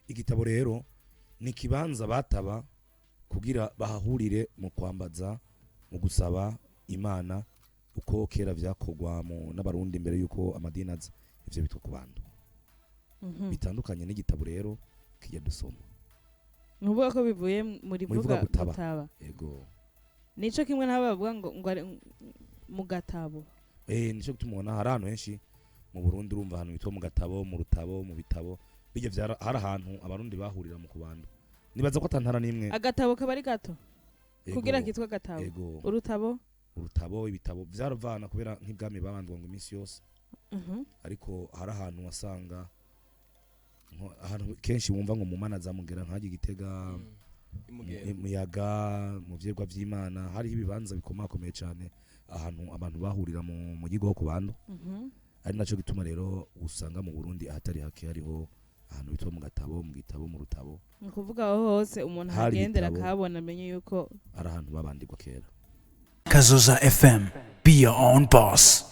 igitabo rero ni kibanza bataba kugira bahahurire mu kwambaza mu gusaba Imana uko kera vyakogwa mu n'abarundi mbere yuko amadini aza ivyo bitwa kubandwa bitandukanye n'igitabo rero kijya dusoma nuvuga ko bivuye muri vuga gutaba yego nico kimwe n'abo bavuga ngo mu gatabo nico tumubona hari ahantu henshi mu Burundi urumva ahantu bitwa mu gatabo mu rutabo mu bitabo bijya hari ahantu abarundi bahurira mu kubandwa nibaza ko atantara nimwe agatabo kaba ari gato kugira kitwa gatabo urutabo ibitabo vyaravana kubera nk'ibwami babandwa ngo iminsi yose ariko hari ahantu wasanga ahantu kenshi wumva ngo mu mana zamugera nkaje Gitega muyaga mu vyerwa vy'Imana hari ibibanza bikomakomeye cyane ahantu abantu bahurira mu gigo ku bantu ari naco gituma rero usanga mu Burundi ahatari hake hariho ahantu bitwa mu gatabo mu gitabo mu rutabo kuvuga aho hose umuntu hagendera kabona amenye yuko ari ahantu babandirwa kera Kazoza FM, be your own boss.